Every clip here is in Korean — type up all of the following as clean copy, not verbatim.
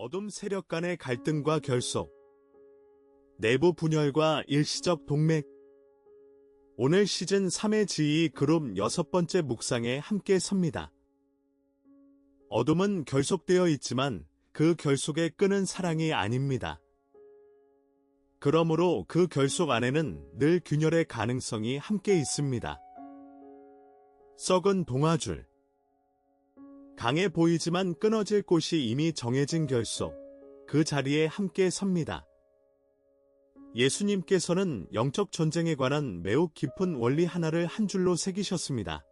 어둠 세력 간의 갈등과 결속, 내부 분열과 일시적 동맥. 오늘 시즌 3의 지휘 그룹 6번째 묵상에 함께 섭니다. 어둠은 결속되어 있지만 그 결속에 끄는 사랑이 아닙니다. 그러므로 그 결속 안에는 늘 균열의 가능성이 함께 있습니다. 썩은 동화줄. 강해 보이지만 끊어질 곳이 이미 정해진 결속, 그 자리에 함께 섭니다. 예수님께서는 영적 전쟁에 관한 매우 깊은 원리 하나를 한 줄로 새기셨습니다.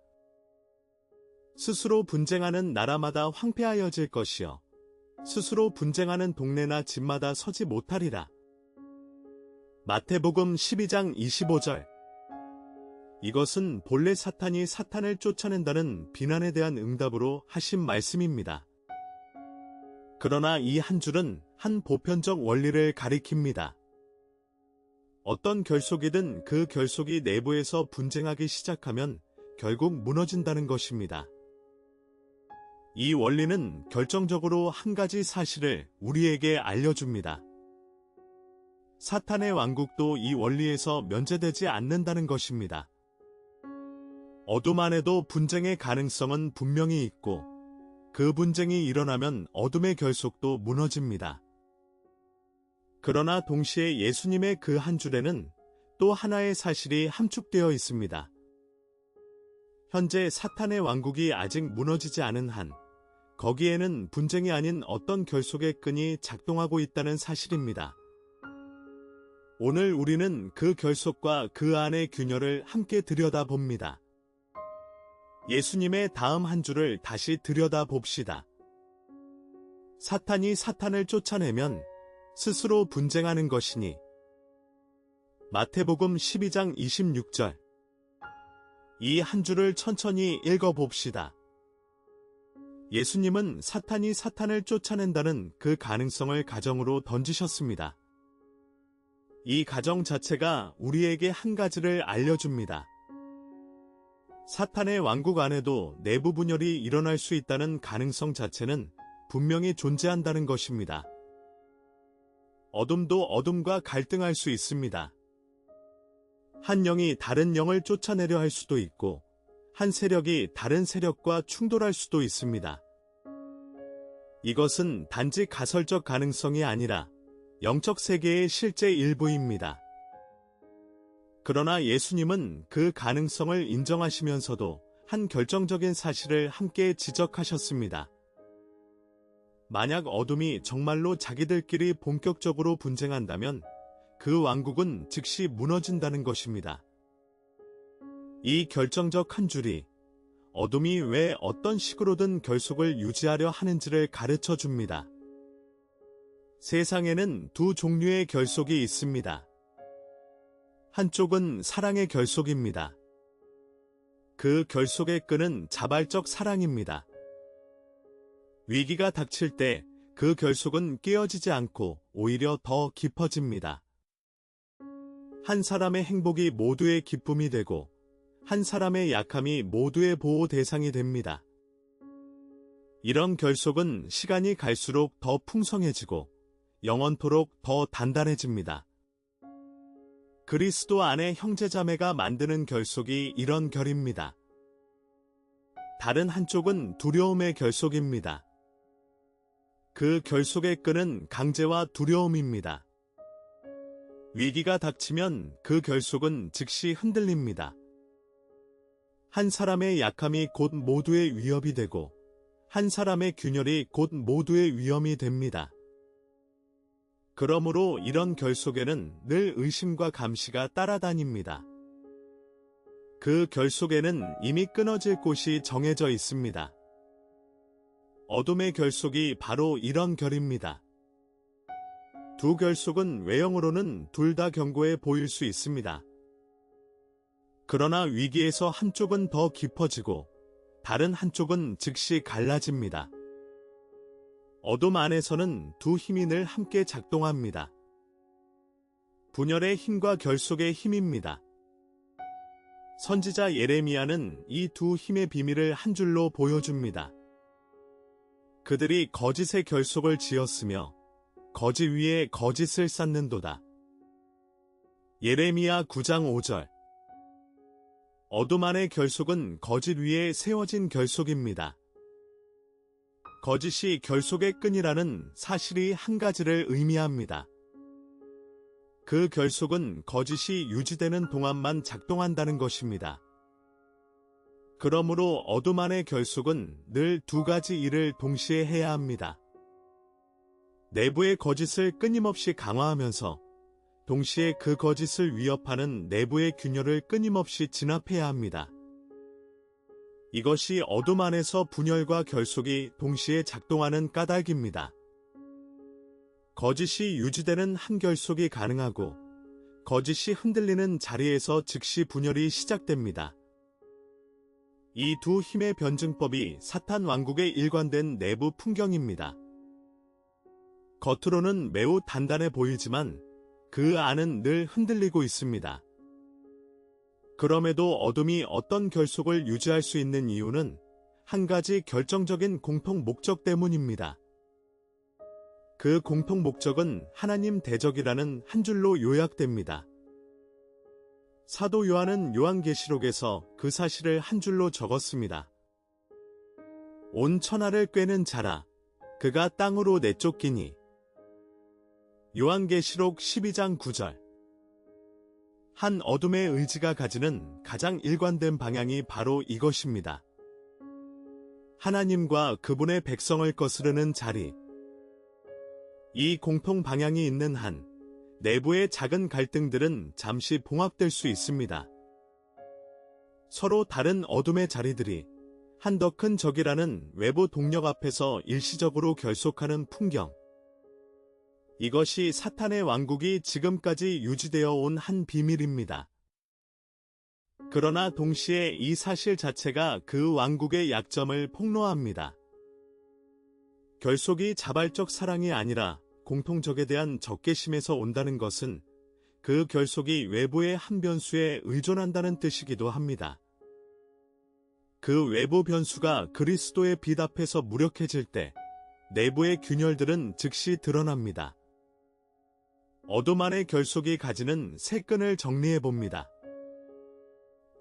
스스로 분쟁하는 나라마다 황폐하여질 것이요 스스로 분쟁하는 동네나 집마다 서지 못하리라. 마태복음 12장 25절. 이것은 본래 사탄이 사탄을 쫓아낸다는 비난에 대한 응답으로 하신 말씀입니다. 그러나 이 한 줄은 한 보편적 원리를 가리킵니다. 어떤 결속이든 그 결속이 내부에서 분쟁하기 시작하면 결국 무너진다는 것입니다. 이 원리는 결정적으로 한 가지 사실을 우리에게 알려줍니다. 사탄의 왕국도 이 원리에서 면제되지 않는다는 것입니다. 어둠 안에도 분쟁의 가능성은 분명히 있고 그 분쟁이 일어나면 어둠의 결속도 무너집니다. 그러나 동시에 예수님의 그 한 줄에는 또 하나의 사실이 함축되어 있습니다. 현재 사탄의 왕국이 아직 무너지지 않은 한, 거기에는 분쟁이 아닌 어떤 결속의 끈이 작동하고 있다는 사실입니다. 오늘 우리는 그 결속과 그 안의 균열을 함께 들여다봅니다. 예수님의 다음 한 줄을 다시 들여다봅시다. 사탄이 사탄을 쫓아내면 스스로 분쟁하는 것이니. 마태복음 12장 26절. 이 한 줄을 천천히 읽어봅시다. 예수님은 사탄이 사탄을 쫓아낸다는 그 가능성을 가정으로 던지셨습니다. 이 가정 자체가 우리에게 한 가지를 알려줍니다. 사탄의 왕국 안에도 내부 분열이 일어날 수 있다는 가능성 자체는 분명히 존재한다는 것입니다. 어둠도 어둠과 갈등할 수 있습니다. 한 영이 다른 영을 쫓아내려 할 수도 있고, 한 세력이 다른 세력과 충돌할 수도 있습니다. 이것은 단지 가설적 가능성이 아니라 영적 세계의 실제 일부입니다. 그러나 예수님은 그 가능성을 인정하시면서도 한 결정적인 사실을 함께 지적하셨습니다. 만약 어둠이 정말로 자기들끼리 본격적으로 분쟁한다면 그 왕국은 즉시 무너진다는 것입니다. 이 결정적 한 줄이 어둠이 왜 어떤 식으로든 결속을 유지하려 하는지를 가르쳐 줍니다. 세상에는 두 종류의 결속이 있습니다. 한쪽은 사랑의 결속입니다. 그 결속의 끈은 자발적 사랑입니다. 위기가 닥칠 때 그 결속은 깨어지지 않고 오히려 더 깊어집니다. 한 사람의 행복이 모두의 기쁨이 되고 한 사람의 약함이 모두의 보호 대상이 됩니다. 이런 결속은 시간이 갈수록 더 풍성해지고 영원토록 더 단단해집니다. 그리스도 안에 형제자매가 만드는 결속이 이런 결입니다. 다른 한쪽은 두려움의 결속입니다. 그 결속의 끈은 강제와 두려움입니다. 위기가 닥치면 그 결속은 즉시 흔들립니다. 한 사람의 약함이 곧 모두의 위협이 되고 한 사람의 균열이 곧 모두의 위험이 됩니다. 그러므로 이런 결속에는 늘 의심과 감시가 따라다닙니다. 그 결속에는 이미 끊어질 곳이 정해져 있습니다. 어둠의 결속이 바로 이런 결입니다. 두 결속은 외형으로는 둘 다 견고해 보일 수 있습니다. 그러나 위기에서 한쪽은 더 깊어지고 다른 한쪽은 즉시 갈라집니다. 어둠 안에서는 두 힘이 늘 함께 작동합니다. 분열의 힘과 결속의 힘입니다. 선지자 예레미야는 이 두 힘의 비밀을 한 줄로 보여줍니다. 그들이 거짓의 결속을 지었으며 거짓 위에 거짓을 쌓는도다. 예레미야 9장 5절. 어둠 안의 결속은 거짓 위에 세워진 결속입니다. 거짓이 결속의 끈이라는 사실이 한 가지를 의미합니다. 그 결속은 거짓이 유지되는 동안만 작동한다는 것입니다. 그러므로 어둠 안의 결속은 늘 두 가지 일을 동시에 해야 합니다. 내부의 거짓을 끊임없이 강화하면서 동시에 그 거짓을 위협하는 내부의 균열을 끊임없이 진압해야 합니다. 이것이 어둠 안에서 분열과 결속이 동시에 작동하는 까닭입니다. 거짓이 유지되는 한 결속이 가능하고 거짓이 흔들리는 자리에서 즉시 분열이 시작됩니다. 이 두 힘의 변증법이 사탄 왕국의 일관된 내부 풍경입니다. 겉으로는 매우 단단해 보이지만 그 안은 늘 흔들리고 있습니다. 그럼에도 어둠이 어떤 결속을 유지할 수 있는 이유는 한 가지 결정적인 공통 목적 때문입니다. 그 공통 목적은 하나님 대적이라는 한 줄로 요약됩니다. 사도 요한은 요한계시록에서 그 사실을 한 줄로 적었습니다. 온 천하를 꿰는 자라, 그가 땅으로 내쫓기니. 요한계시록 12장 9절. 한 어둠의 의지가 가지는 가장 일관된 방향이 바로 이것입니다. 하나님과 그분의 백성을 거스르는 자리. 이 공통 방향이 있는 한, 내부의 작은 갈등들은 잠시 봉합될 수 있습니다. 서로 다른 어둠의 자리들이 한 더 큰 적이라는 외부 동력 앞에서 일시적으로 결속하는 풍경. 이것이 사탄의 왕국이 지금까지 유지되어 온 한 비밀입니다. 그러나 동시에 이 사실 자체가 그 왕국의 약점을 폭로합니다. 결속이 자발적 사랑이 아니라 공통적에 대한 적개심에서 온다는 것은 그 결속이 외부의 한 변수에 의존한다는 뜻이기도 합니다. 그 외부 변수가 그리스도의 빛 앞에서 무력해질 때 내부의 균열들은 즉시 드러납니다. 어둠 안의 결속이 가지는 세 끈을 정리해봅니다.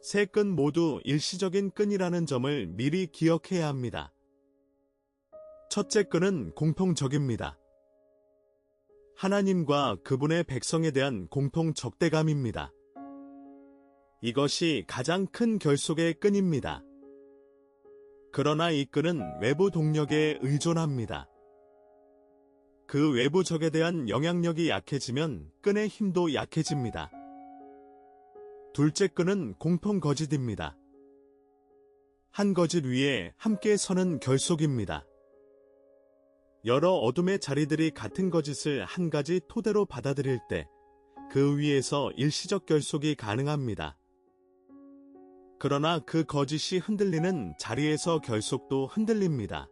세 끈 모두 일시적인 끈이라는 점을 미리 기억해야 합니다. 첫째 끈은 공통적입니다. 하나님과 그분의 백성에 대한 공통 적대감입니다. 이것이 가장 큰 결속의 끈입니다. 그러나 이 끈은 외부 동력에 의존합니다. 그 외부 적에 대한 영향력이 약해지면 끈의 힘도 약해집니다. 둘째 끈은 공통 거짓입니다. 한 거짓 위에 함께 서는 결속입니다. 여러 어둠의 자리들이 같은 거짓을 한 가지 토대로 받아들일 때 그 위에서 일시적 결속이 가능합니다. 그러나 그 거짓이 흔들리는 자리에서 결속도 흔들립니다.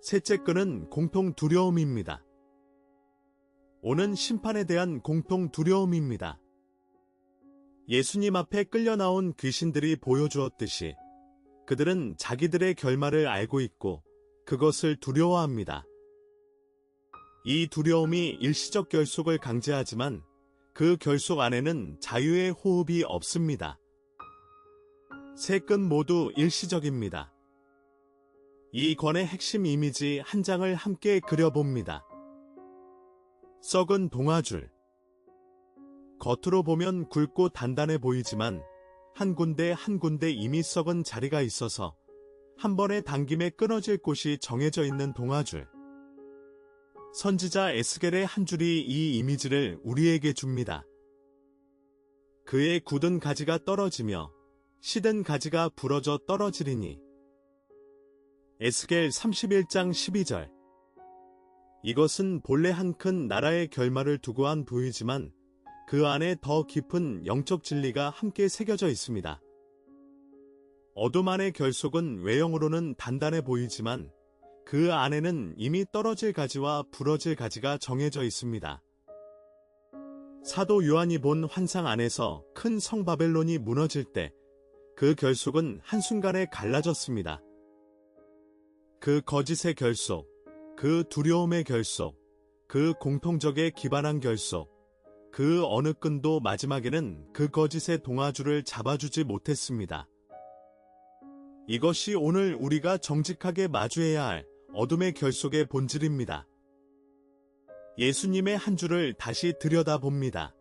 셋째 끈은 공통 두려움입니다. 오는 심판에 대한 공통 두려움입니다. 예수님 앞에 끌려 나온 귀신들이 보여주었듯이 그들은 자기들의 결말을 알고 있고 그것을 두려워합니다. 이 두려움이 일시적 결속을 강제하지만 그 결속 안에는 자유의 호흡이 없습니다. 세 끈 모두 일시적입니다. 이 권의 핵심 이미지 한 장을 함께 그려봅니다. 썩은 동아줄. 겉으로 보면 굵고 단단해 보이지만 한 군데 한 군데 이미 썩은 자리가 있어서 한 번에 당김에 끊어질 곳이 정해져 있는 동아줄. 선지자 에스겔의 한 줄이 이 이미지를 우리에게 줍니다. 그의 굳은 가지가 떨어지며 시든 가지가 부러져 떨어지리니. 에스겔 31장 12절. 이것은 본래 한 큰 나라의 결말을 두고 한 부이지만 그 안에 더 깊은 영적 진리가 함께 새겨져 있습니다. 어둠 안의 결속은 외형으로는 단단해 보이지만 그 안에는 이미 떨어질 가지와 부러질 가지가 정해져 있습니다. 사도 요한이 본 환상 안에서 큰 성 바벨론이 무너질 때 그 결속은 한순간에 갈라졌습니다. 그 거짓의 결속, 그 두려움의 결속, 그 공통적에 기반한 결속, 그 어느 끈도 마지막에는 그 거짓의 동아줄을 잡아주지 못했습니다. 이것이 오늘 우리가 정직하게 마주해야 할 어둠의 결속의 본질입니다. 예수님의 한 줄을 다시 들여다봅니다.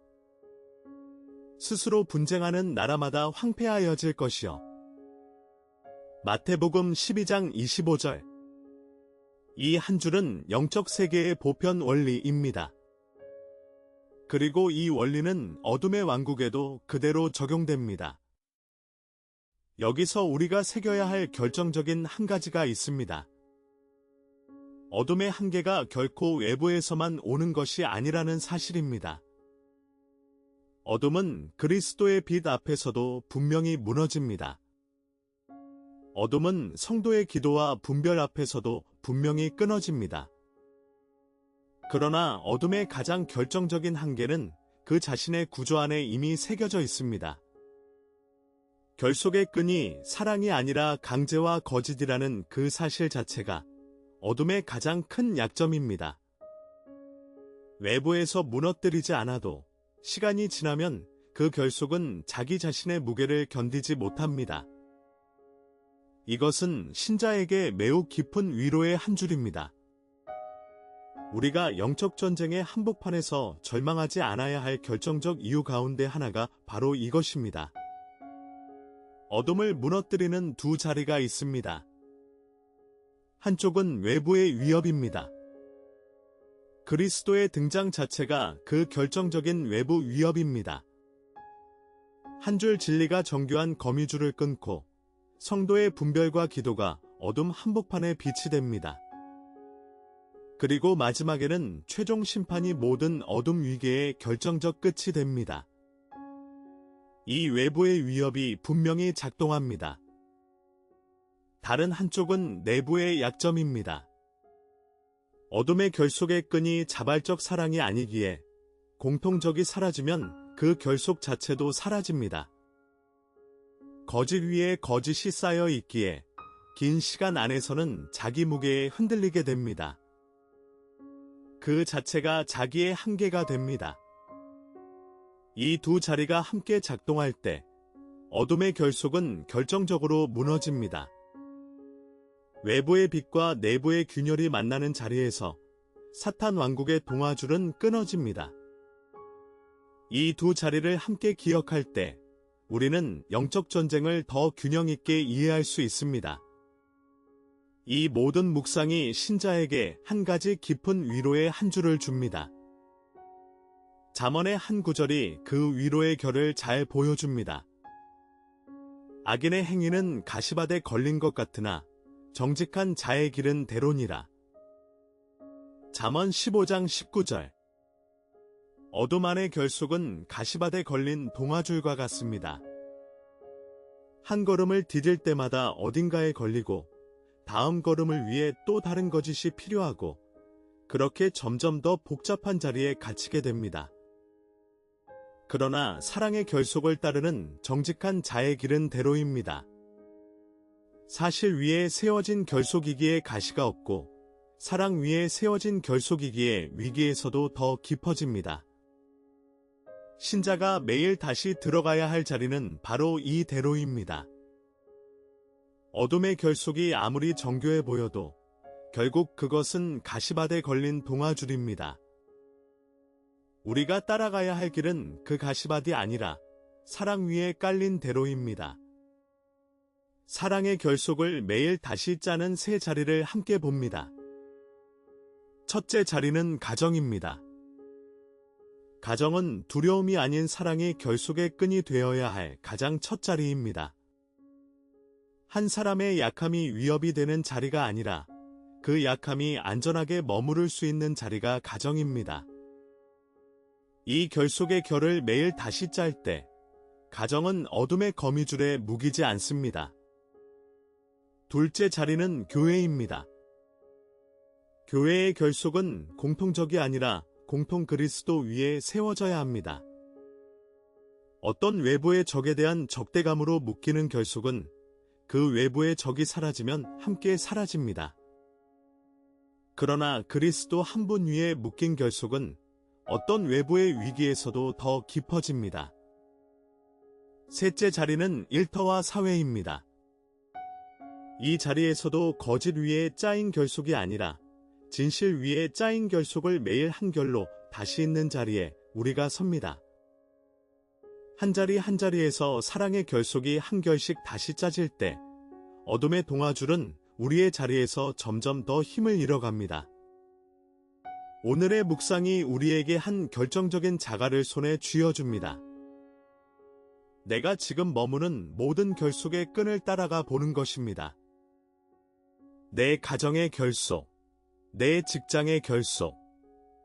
스스로 분쟁하는 나라마다 황폐하여질 것이요. 마태복음 12장 25절. 이 한 줄은 영적 세계의 보편 원리입니다. 그리고 이 원리는 어둠의 왕국에도 그대로 적용됩니다. 여기서 우리가 새겨야 할 결정적인 한 가지가 있습니다. 어둠의 한계가 결코 외부에서만 오는 것이 아니라는 사실입니다. 어둠은 그리스도의 빛 앞에서도 분명히 무너집니다. 어둠은 성도의 기도와 분별 앞에서도 분명히 끊어집니다. 그러나 어둠의 가장 결정적인 한계는 그 자신의 구조 안에 이미 새겨져 있습니다. 결속의 끈이 사랑이 아니라 강제와 거짓이라는 그 사실 자체가 어둠의 가장 큰 약점입니다. 외부에서 무너뜨리지 않아도 시간이 지나면 그 결속은 자기 자신의 무게를 견디지 못합니다. 이것은 신자에게 매우 깊은 위로의 한 줄입니다. 우리가 영적 전쟁의 한복판에서 절망하지 않아야 할 결정적 이유 가운데 하나가 바로 이것입니다. 어둠을 무너뜨리는 두 자리가 있습니다. 한쪽은 외부의 위협입니다. 그리스도의 등장 자체가 그 결정적인 외부 위협입니다. 한 줄 진리가 정교한 거미줄을 끊고 성도의 분별과 기도가 어둠 한복판에 빛이 됩니다. 그리고 마지막에는 최종 심판이 모든 어둠 위기의 결정적 끝이 됩니다. 이 외부의 위협이 분명히 작동합니다. 다른 한쪽은 내부의 약점입니다. 어둠의 결속의 끈이 자발적 사랑이 아니기에 공통적이 사라지면 그 결속 자체도 사라집니다. 거짓 위에 거짓이 쌓여 있기에 긴 시간 안에서는 자기 무게에 흔들리게 됩니다. 그 자체가 자기의 한계가 됩니다. 이 두 자리가 함께 작동할 때 어둠의 결속은 결정적으로 무너집니다. 외부의 빛과 내부의 균열이 만나는 자리에서 사탄 왕국의 동아줄은 끊어집니다. 이 두 자리를 함께 기억할 때 우리는 영적 전쟁을 더 균형 있게 이해할 수 있습니다. 이 모든 묵상이 신자에게 한 가지 깊은 위로의 한 줄을 줍니다. 잠언의 한 구절이 그 위로의 결을 잘 보여줍니다. 악인의 행위는 가시밭에 걸린 것 같으나 정직한 자의 길은 대로니라. 잠언 15장 19절. 어둠 안의 결속은 가시밭에 걸린 동아줄과 같습니다. 한 걸음을 디딜 때마다 어딘가에 걸리고 다음 걸음을 위해 또 다른 거짓이 필요하고 그렇게 점점 더 복잡한 자리에 갇히게 됩니다. 그러나 사랑의 결속을 따르는 정직한 자의 길은 대로입니다. 사실 위에 세워진 결속이기에 가시가 없고 사랑 위에 세워진 결속이기에 위기에서도 더 깊어집니다. 신자가 매일 다시 들어가야 할 자리는 바로 이 대로입니다. 어둠의 결속이 아무리 정교해 보여도 결국 그것은 가시밭에 걸린 동아줄입니다. 우리가 따라가야 할 길은 그 가시밭이 아니라 사랑 위에 깔린 대로입니다. 사랑의 결속을 매일 다시 짜는 세 자리를 함께 봅니다. 첫째 자리는 가정입니다. 가정은 두려움이 아닌 사랑이 결속의 끈이 되어야 할 가장 첫 자리입니다. 한 사람의 약함이 위협이 되는 자리가 아니라 그 약함이 안전하게 머무를 수 있는 자리가 가정입니다. 이 결속의 결을 매일 다시 짤 때 가정은 어둠의 거미줄에 묵이지 않습니다. 둘째 자리는 교회입니다. 교회의 결속은 공통적이 아니라 공통 그리스도 위에 세워져야 합니다. 어떤 외부의 적에 대한 적대감으로 묶이는 결속은 그 외부의 적이 사라지면 함께 사라집니다. 그러나 그리스도 한 분 위에 묶인 결속은 어떤 외부의 위기에서도 더 깊어집니다. 셋째 자리는 일터와 사회입니다. 이 자리에서도 거짓 위에 짜인 결속이 아니라 진실 위에 짜인 결속을 매일 한결로 다시 잇는 자리에 우리가 섭니다. 한 자리 한 자리에서 사랑의 결속이 한결씩 다시 짜질 때 어둠의 동아줄은 우리의 자리에서 점점 더 힘을 잃어갑니다. 오늘의 묵상이 우리에게 한 결정적인 자갈을 손에 쥐어줍니다. 내가 지금 머무는 모든 결속의 끈을 따라가 보는 것입니다. 내 가정의 결속, 내 직장의 결속,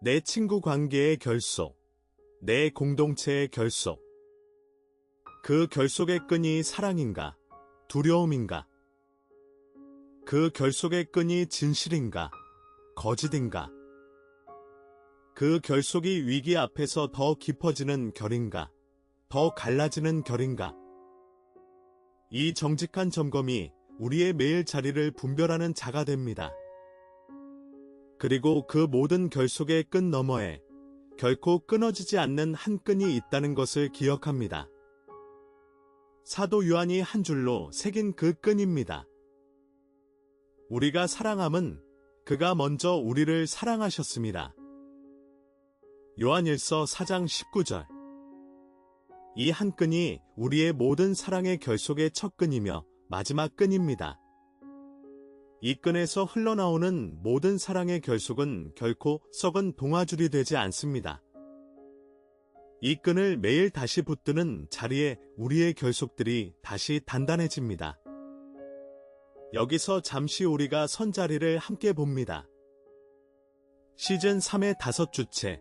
내 친구 관계의 결속, 내 공동체의 결속. 그 결속의 끈이 사랑인가, 두려움인가? 그 결속의 끈이 진실인가, 거짓인가? 그 결속이 위기 앞에서 더 깊어지는 결인가, 더 갈라지는 결인가? 이 정직한 점검이 우리의 매일 자리를 분별하는 자가 됩니다. 그리고 그 모든 결속의 끈 너머에 결코 끊어지지 않는 한 끈이 있다는 것을 기억합니다. 사도 요한이 한 줄로 새긴 그 끈입니다. 우리가 사랑함은 그가 먼저 우리를 사랑하셨습니다. 요한일서 4장 19절. 이 한 끈이 우리의 모든 사랑의 결속의 첫 끈이며 마지막 끈입니다. 이 끈에서 흘러나오는 모든 사랑의 결속은 결코 썩은 동아줄이 되지 않습니다. 이 끈을 매일 다시 붙드는 자리에 우리의 결속들이 다시 단단해집니다. 여기서 잠시 우리가 선 자리를 함께 봅니다. 시즌 3의 5주째,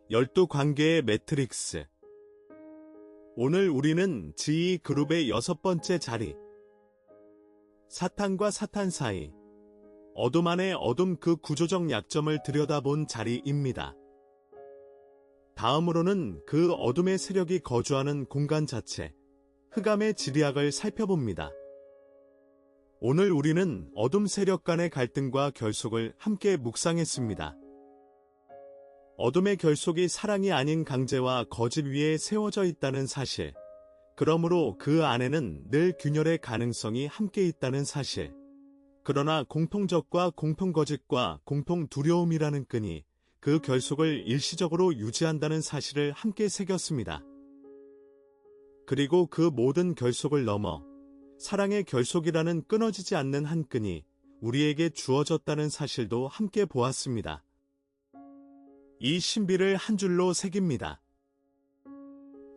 12관계의 매트릭스. 오늘 우리는 G 그룹의 6번째 자리, 사탄과 사탄 사이, 어둠 안의 어둠 그 구조적 약점을 들여다본 자리입니다. 다음으로는 그 어둠의 세력이 거주하는 공간 자체, 흑암의 지리학을 살펴봅니다. 오늘 우리는 어둠 세력 간의 갈등과 결속을 함께 묵상했습니다. 어둠의 결속이 사랑이 아닌 강제와 거짓 위에 세워져 있다는 사실, 그러므로 그 안에는 늘 균열의 가능성이 함께 있다는 사실, 그러나 공통적과 공통거짓과 공통두려움이라는 끈이 그 결속을 일시적으로 유지한다는 사실을 함께 새겼습니다. 그리고 그 모든 결속을 넘어 사랑의 결속이라는 끊어지지 않는 한 끈이 우리에게 주어졌다는 사실도 함께 보았습니다. 이 신비를 한 줄로 새깁니다.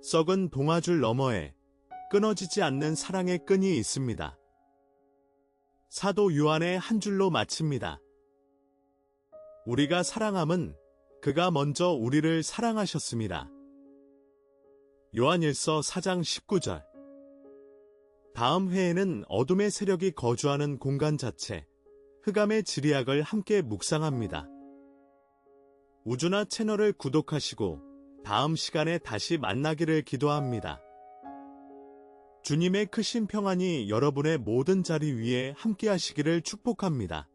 썩은 동아줄 너머에 끊어지지 않는 사랑의 끈이 있습니다. 사도 요한의 한 줄로 마칩니다. 우리가 사랑함은 그가 먼저 우리를 사랑하셨습니다. 요한일서 4장 19절. 다음 회에는 어둠의 세력이 거주하는 공간 자체, 흑암의 지리학을 함께 묵상합니다. 우주나 채널을 구독하시고 다음 시간에 다시 만나기를 기도합니다. 주님의 크신 평안이 여러분의 모든 자리 위에 함께 하시기를 축복합니다.